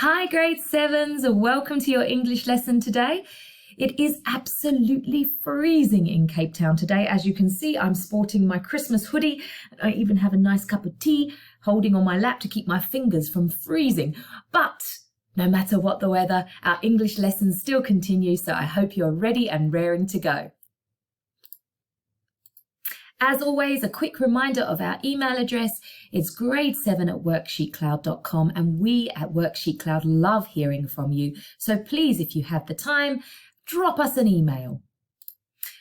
Hi grade 7s, welcome to your English lesson today. It is absolutely freezing in Cape Town today. As you can see, I'm sporting my Christmas hoodie. I even have a nice cup of tea holding on my lap to keep my fingers from freezing. But no matter what the weather, our English lessons still continue, so I hope you're ready and raring to go. As always, a quick reminder of our email address. It's grade7@worksheetcloud.com, and we at WorksheetCloud love hearing from you. So please, if you have the time, drop us an email.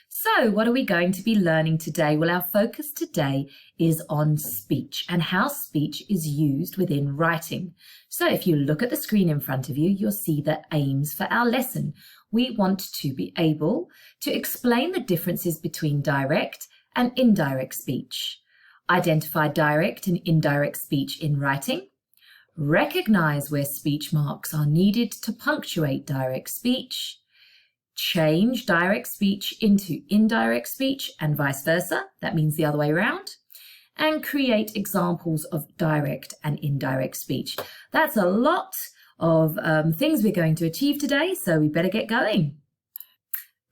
So what are we going to be learning today? Well, our focus today is on speech and how speech is used within writing. So if you look at the screen in front of you, you'll see the aims for our lesson. We want to be able to explain the differences between direct and indirect speech, identify direct and indirect speech in writing, recognize where speech marks are needed to punctuate direct speech, change direct speech into indirect speech and vice versa, that means the other way around, and create examples of direct and indirect speech. That's a lot of things we're going to achieve today, so we better get going.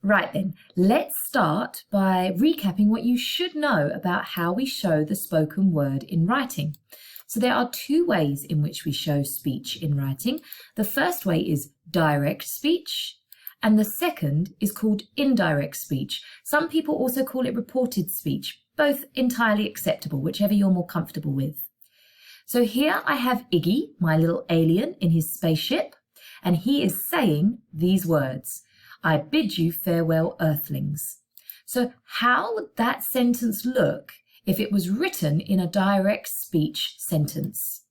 Right then, let's start by recapping what you should know about how we show the spoken word in writing. So there are two ways in which we show speech in writing. The first way is direct speech, and the second is called indirect speech. Some people also call it reported speech, both entirely acceptable, whichever you're more comfortable with. So here I have Iggy, my little alien, in his spaceship, and he is saying these words. I bid you farewell, earthlings. So how would that sentence look if it was written in a direct speech sentence?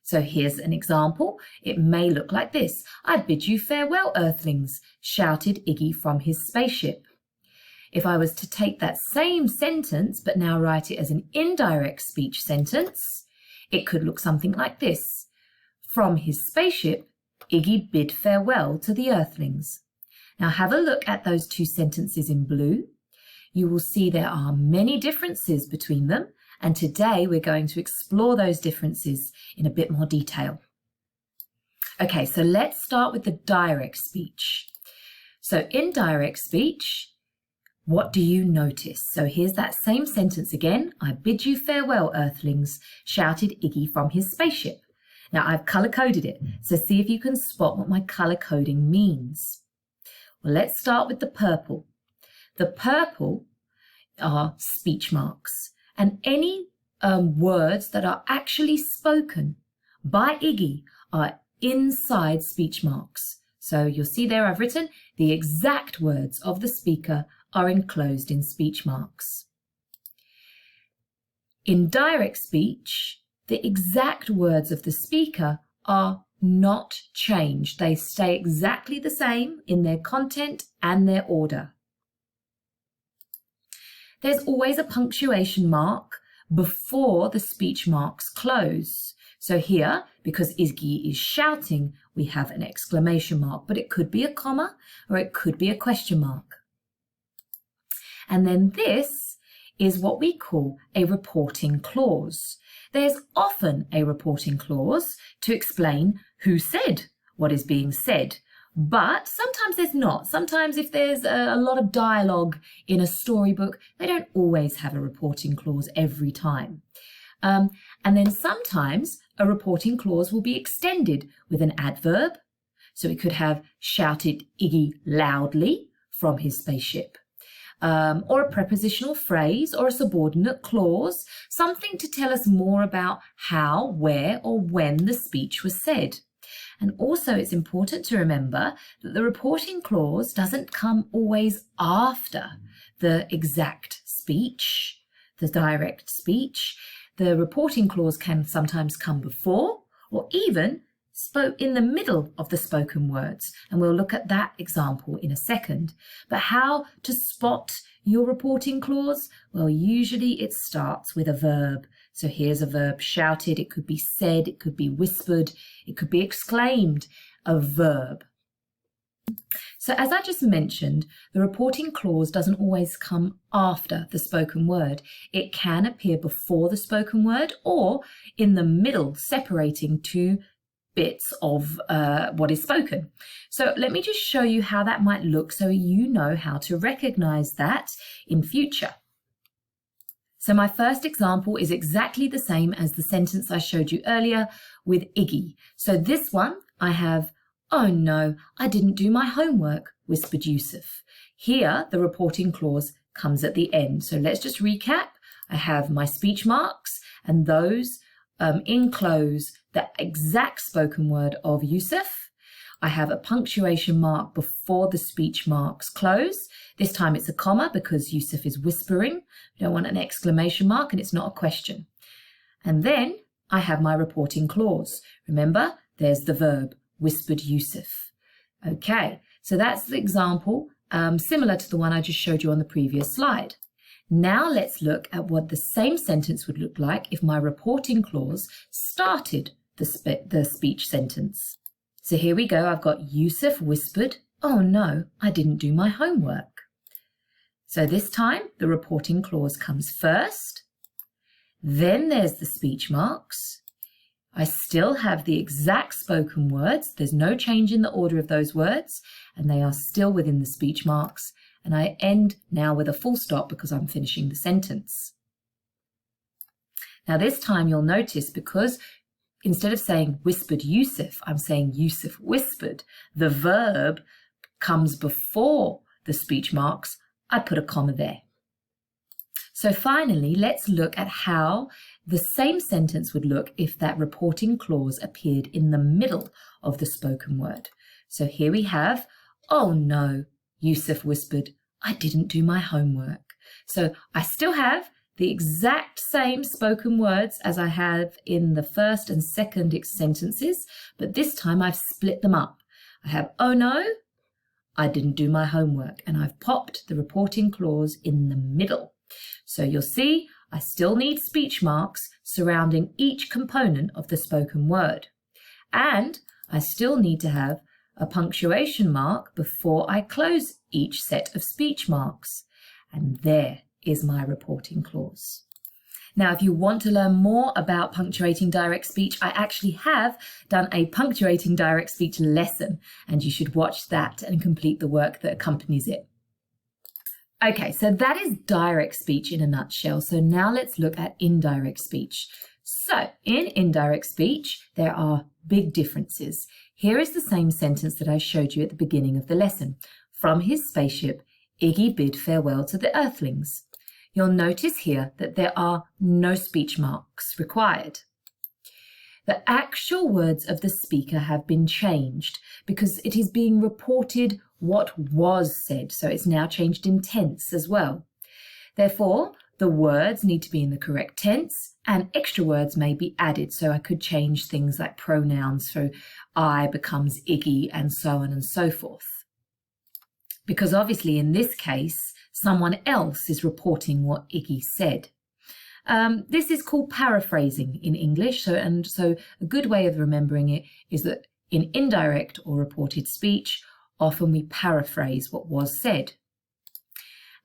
So here's an example. It may look like this. I bid you farewell, earthlings, shouted Iggy from his spaceship. If I was to take that same sentence but now write it as an indirect speech sentence, it could look something like this. From his spaceship, Iggy bid farewell to the earthlings. Now have a look at those two sentences in blue. You will see there are many differences between them, and today we're going to explore those differences in a bit more detail. Okay, so let's start with the direct speech. So in direct speech, what do you notice? So here's that same sentence again. I bid you farewell, earthlings, shouted Iggy from his spaceship. Now I've color-coded it, so see if you can spot what my color coding means. Well, let's start with the purple. The purple are speech marks, and any words that are actually spoken by Iggy are inside speech marks. So you'll see there I've written the exact words of the speaker are enclosed in speech marks. In direct speech, the exact words of the speaker are not changed. They stay exactly the same in their content and their order. There's always a punctuation mark before the speech marks close. So here, because Iggy is shouting, we have an exclamation mark, but it could be a comma or it could be a question mark. And then this is what we call a reporting clause. There's often a reporting clause to explain who said what is being said, but sometimes there's not. Sometimes if there's a lot of dialogue in a storybook, they don't always have a reporting clause every time. And then sometimes a reporting clause will be extended with an adverb. So it could have shouted Iggy loudly from his spaceship. Or a prepositional phrase or a subordinate clause, something to tell us more about how, where, or when the speech was said. And also it's important to remember that the reporting clause doesn't come always after the exact speech, the direct speech. The reporting clause can sometimes come before or even in the middle of the spoken words, and we'll look at that example in a second. But how to spot your reporting clause? Well, usually it starts with a verb. So here's a verb, shouted. It could be said, it could be whispered, it could be exclaimed, a verb. So as I just mentioned, the reporting clause doesn't always come after the spoken word. It can appear before the spoken word or in the middle, separating two bits of what is spoken. So let me just show you how that might look so you know how to recognize that in future. So my first example is exactly the same as the sentence I showed you earlier with Iggy. So this one I have, "Oh no, I didn't do my homework," whispered Yusuf. Here the reporting clause comes at the end. So let's just recap. I have my speech marks, and those enclose the exact spoken word of Yusuf. I have a punctuation mark before the speech marks close. This time it's a comma because Yusuf is whispering. We don't want an exclamation mark, and it's not a question. And then I have my reporting clause. Remember, there's the verb, whispered Yusuf. Okay, so that's the example, similar to the one I just showed you on the previous slide. Now let's look at what the same sentence would look like if my reporting clause started the speech sentence. So here we go. I've got Yusuf whispered, "Oh no, I didn't do my homework." So this time the reporting clause comes first. Then there's the speech marks. I still have the exact spoken words. There's no change in the order of those words, and they are still within the speech marks. And I end now with a full stop because I'm finishing the sentence. Now this time you'll notice, because instead of saying whispered Yusuf, I'm saying Yusuf whispered. The verb comes before the speech marks. I put a comma there. So finally, let's look at how the same sentence would look if that reporting clause appeared in the middle of the spoken word. So here we have, "Oh no," Yusuf whispered, "I didn't do my homework." So I still have the exact same spoken words as I have in the first and second sentences, but this time I've split them up. I have, "Oh no, I didn't do my homework," and I've popped the reporting clause in the middle. So you'll see I still need speech marks surrounding each component of the spoken word. And I still need to have a punctuation mark before I close each set of speech marks. And there is my reporting clause. Now, if you want to learn more about punctuating direct speech, I actually have done a punctuating direct speech lesson, and you should watch that and complete the work that accompanies it. Okay, so that is direct speech in a nutshell. So now let's look at indirect speech. So in indirect speech, there are big differences. Here is the same sentence that I showed you at the beginning of the lesson. From his spaceship, Iggy bid farewell to the Earthlings. You'll notice here that there are no speech marks required. The actual words of the speaker have been changed because it is being reported what was said, so it's now changed in tense as well. Therefore, the words need to be in the correct tense and extra words may be added, so I could change things like pronouns, so I becomes Iggy and so on and so forth. Because obviously in this case, someone else is reporting what Iggy said. This is called paraphrasing in English, so a good way of remembering it is that in indirect or reported speech, often we paraphrase what was said.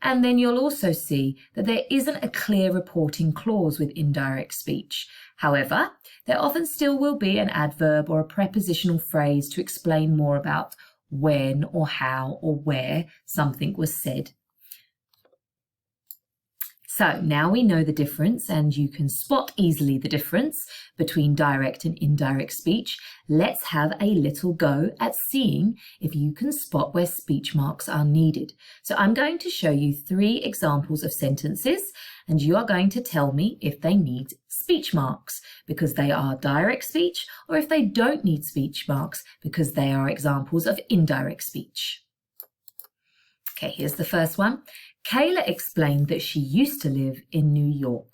And then you'll also see that there isn't a clear reporting clause with indirect speech. However, there often still will be an adverb or a prepositional phrase to explain more about when or how or where something was said. So now we know the difference, and you can spot easily the difference between direct and indirect speech. Let's have a little go at seeing if you can spot where speech marks are needed. So I'm going to show you 3 examples of sentences, and you are going to tell me if they need speech marks because they are direct speech, or if they don't need speech marks because they are examples of indirect speech. Okay, here's the first one. Kayla explained that she used to live in New York.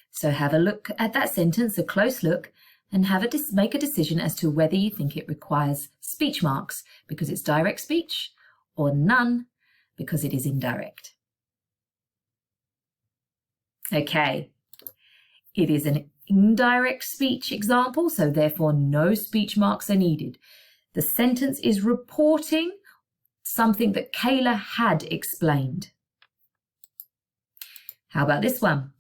So have a look at that sentence, a close look, and make a decision as to whether you think it requires speech marks because it's direct speech or none because it is indirect. Okay, it is an indirect speech example, so therefore no speech marks are needed. The sentence is reporting something that Kayla had explained. How about this one?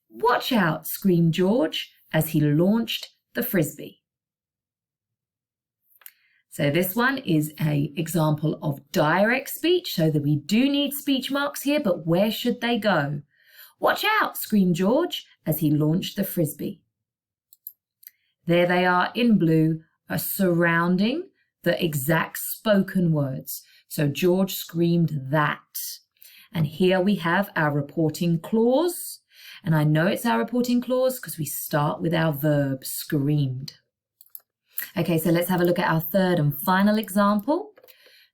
Watch out, screamed George as he launched the frisbee. So this one is an example of direct speech, so that we do need speech marks here, but where should they go? Watch out, screamed George as he launched the frisbee. There they are in blue, surrounding the exact spoken words. So George screamed that. And here we have our reporting clause. And I know it's our reporting clause because we start with our verb, screamed. Okay, so let's have a look at our third and final example.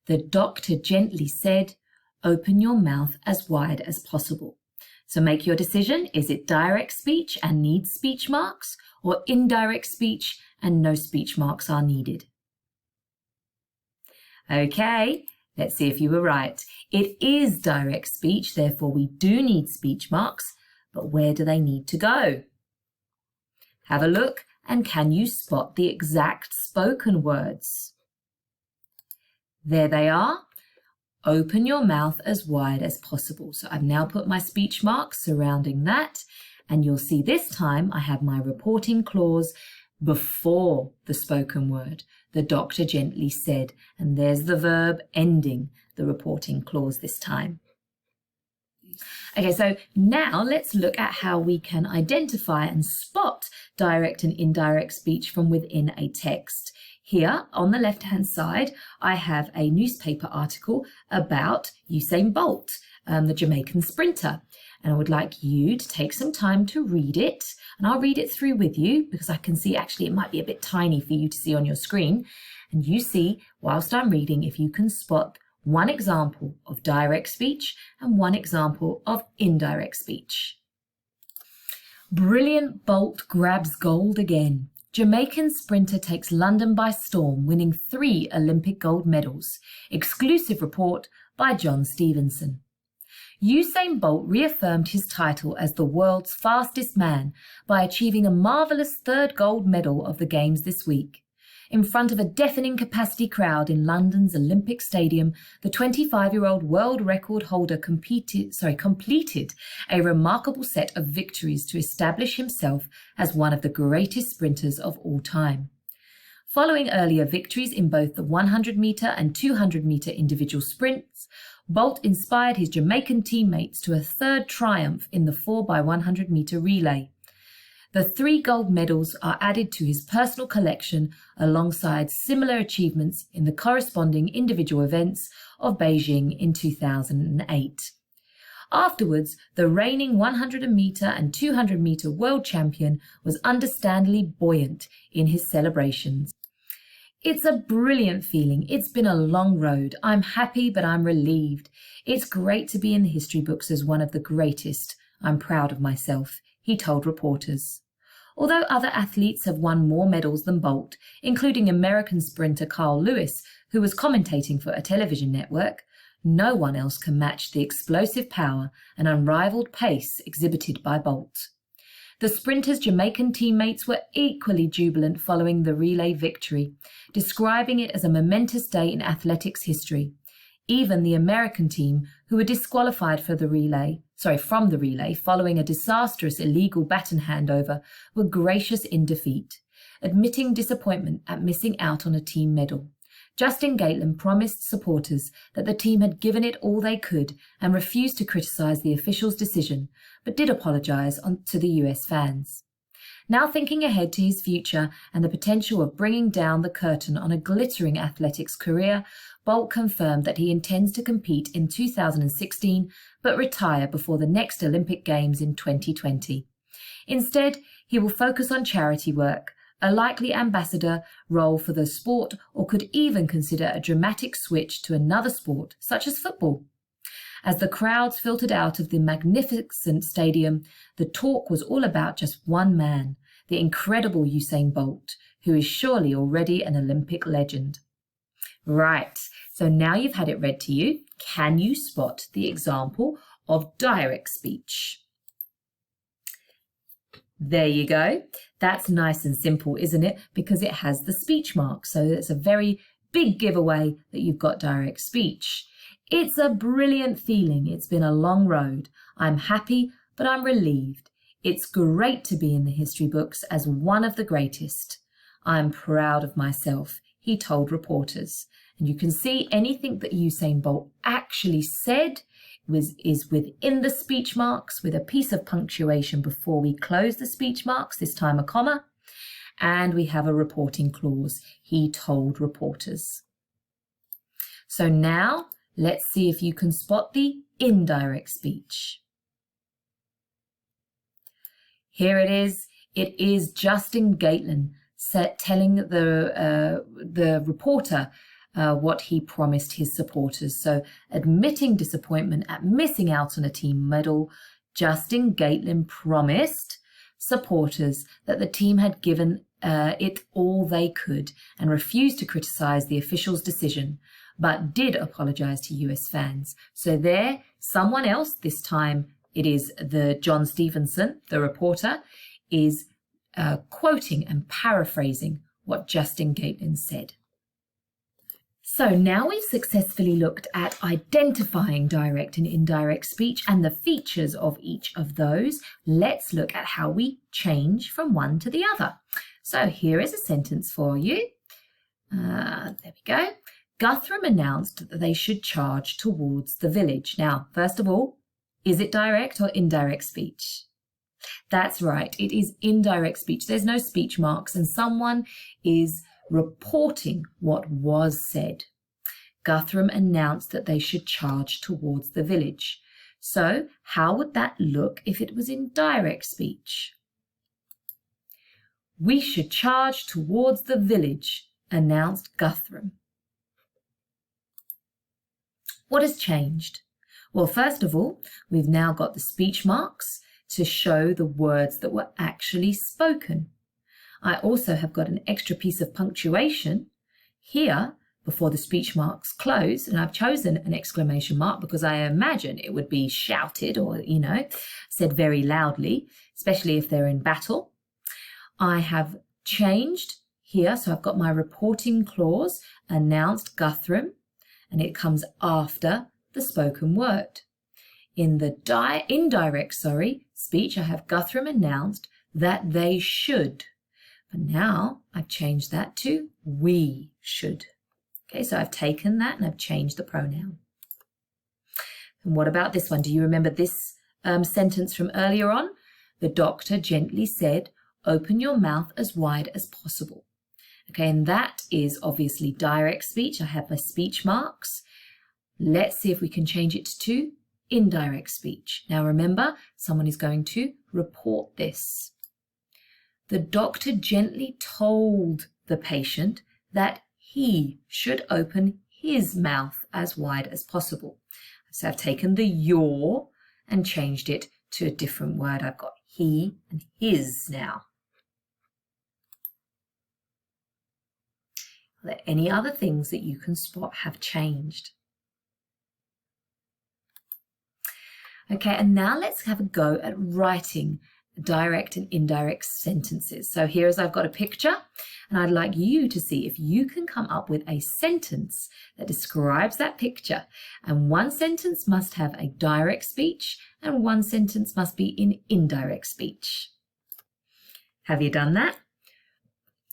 The doctor gently said, open your mouth as wide as possible. So make your decision. Is it direct speech and needs speech marks, or indirect speech and no speech marks are needed? Okay, let's see if you were right. It is direct speech, therefore we do need speech marks, but where do they need to go? Have a look, and can you spot the exact spoken words? There they are. Open your mouth as wide as possible. So I've now put my speech marks surrounding that, and you'll see this time I have my reporting clause before the spoken word. The doctor gently said, and there's the verb ending the reporting clause this time. Okay, so now let's look at how we can identify and spot direct and indirect speech from within a text. Here on the left-hand side, I have a newspaper article about Usain Bolt, the Jamaican sprinter. And I would like you to take some time to read it. And I'll read it through with you because I can see actually it might be a bit tiny for you to see on your screen. And you see, whilst I'm reading, if you can spot one example of direct speech and one example of indirect speech. Brilliant Bolt grabs gold again. Jamaican sprinter takes London by storm, winning 3 Olympic gold medals. Exclusive report by John Stevenson. Usain Bolt reaffirmed his title as the world's fastest man by achieving a marvellous 3rd gold medal of the Games this week. In front of a deafening capacity crowd in London's Olympic Stadium, the 25-year-old world record holder completed a remarkable set of victories to establish himself as one of the greatest sprinters of all time. Following earlier victories in both the 100-metre and 200-metre individual sprints, Bolt inspired his Jamaican teammates to a 3rd triumph in the 4x100-metre relay. The 3 gold medals are added to his personal collection alongside similar achievements in the corresponding individual events of Beijing in 2008. Afterwards, the reigning 100-metre and 200-metre world champion was understandably buoyant in his celebrations. It's a brilliant feeling. It's been a long road. I'm happy, but I'm relieved. It's great to be in the history books as one of the greatest. I'm proud of myself, he told reporters. Although other athletes have won more medals than Bolt, including American sprinter Carl Lewis, who was commentating for a television network, no one else can match the explosive power and unrivaled pace exhibited by Bolt. The sprinter's Jamaican teammates were equally jubilant following the relay victory, describing it as a momentous day in athletics history. Even the American team, who were disqualified from the relay following a disastrous illegal baton handover, were gracious in defeat, admitting disappointment at missing out on a team medal. Justin Gatlin promised supporters that the team had given it all they could and refused to criticise the officials' decision, but did apologise to the US fans. Now thinking ahead to his future and the potential of bringing down the curtain on a glittering athletics career, Bolt confirmed that he intends to compete in 2016 but retire before the next Olympic Games in 2020. Instead, he will focus on charity work, a likely ambassador role for the sport, or could even consider a dramatic switch to another sport, such as football. As the crowds filtered out of the magnificent stadium, the talk was all about just one man, the incredible Usain Bolt, who is surely already an Olympic legend. Right, so now you've had it read to you, can you spot the example of direct speech? There you go. That's nice and simple, isn't it? Because it has the speech mark. So it's a very big giveaway that you've got direct speech. It's a brilliant feeling. It's been a long road. I'm happy, but I'm relieved. It's great to be in the history books as one of the greatest. I'm proud of myself, he told reporters. And you can see anything that Usain Bolt actually said is within the speech marks with a piece of punctuation before we close the speech marks, this time a comma. And we have a reporting clause, he told reporters. So now let's see if you can spot the indirect speech. Here it is. It is Justin Gatlin telling the reporter what he promised his supporters. So admitting disappointment at missing out on a team medal, Justin Gatlin promised supporters that the team had given it all they could and refused to criticize the officials' decision, but did apologize to US fans. So there, someone else, this time it is the John Stevenson, the reporter, is quoting and paraphrasing what Justin Gatlin said. So now we've successfully looked at identifying direct and indirect speech and the features of each of those. Let's look at how we change from one to the other. So here is a sentence for you. There we go. Guthrum announced that they should charge towards the village. Now, first of all, is it direct or indirect speech? That's right, it is indirect speech. There's no speech marks and someone is reporting what was said. Guthrum announced that they should charge towards the village. So how would that look if it was in direct speech? We should charge towards the village, announced Guthrum. What has changed? Well, first of all, we've now got the speech marks to show the words that were actually spoken. I also have got an extra piece of punctuation here before the speech marks close, and I've chosen an exclamation mark because I imagine it would be shouted or, said very loudly, especially if they're in battle. I have changed here, so I've got my reporting clause, announced Guthrum, and it comes after the spoken word. In the indirect speech, I have Guthrum announced that they should. But now I've changed that to we should. Okay, so I've taken that and I've changed the pronoun. And what about this one? Do you remember this sentence from earlier on? The doctor gently said, open your mouth as wide as possible. Okay, and that is obviously direct speech. I have my speech marks. Let's see if we can change it to indirect speech. Now remember, someone is going to report this. The doctor gently told the patient that he should open his mouth as wide as possible. So I've taken the your and changed it to a different word. I've got he and his now. Are there any other things that you can spot have changed? Okay, and now let's have a go at writing direct and indirect sentences. So here is I've got a picture and I'd like you to see if you can come up with a sentence that describes that picture. And one sentence must have a direct speech and one sentence must be in indirect speech. Have you done that?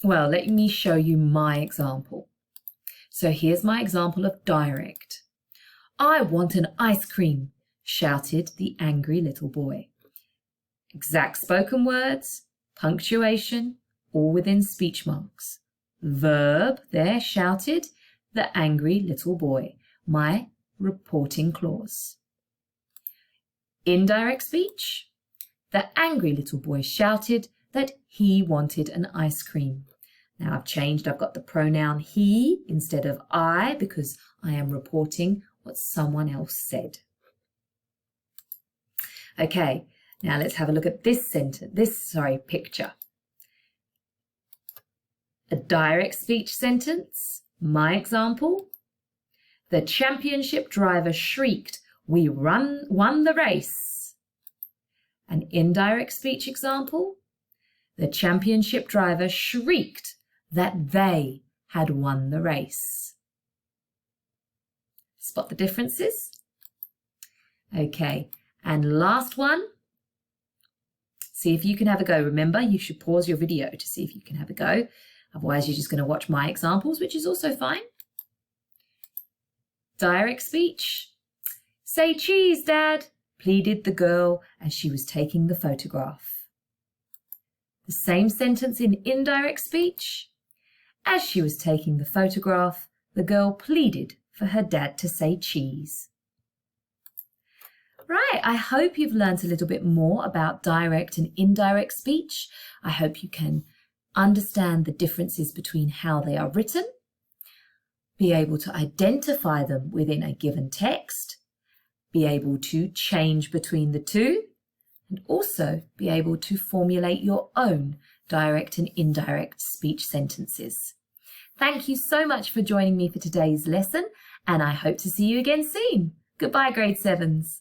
Well, let me show you my example. So here's my example of direct. I want an ice cream, shouted the angry little boy. Exact spoken words, punctuation, all within speech marks. Verb, there, shouted, the angry little boy, my reporting clause. Indirect speech, the angry little boy shouted that he wanted an ice cream. Now I've got the pronoun he instead of I because I am reporting what someone else said. Okay, now let's have a look at this picture. A direct speech sentence, my example. The championship driver shrieked, "We won the race." An indirect speech example. The championship driver shrieked that they had won the race. Spot the differences? Okay, and last one. See if you can have a go. Remember, you should pause your video to see if you can have a go. Otherwise, you're just going to watch my examples, which is also fine. Direct speech. Say cheese, Dad, pleaded the girl as she was taking the photograph. The same sentence in indirect speech. As she was taking the photograph, the girl pleaded for her dad to say cheese. Right, I hope you've learned a little bit more about direct and indirect speech. I hope you can understand the differences between how they are written, be able to identify them within a given text, be able to change between the two, and also be able to formulate your own direct and indirect speech sentences. Thank you so much for joining me for today's lesson, and I hope to see you again soon. Goodbye, grade 7s.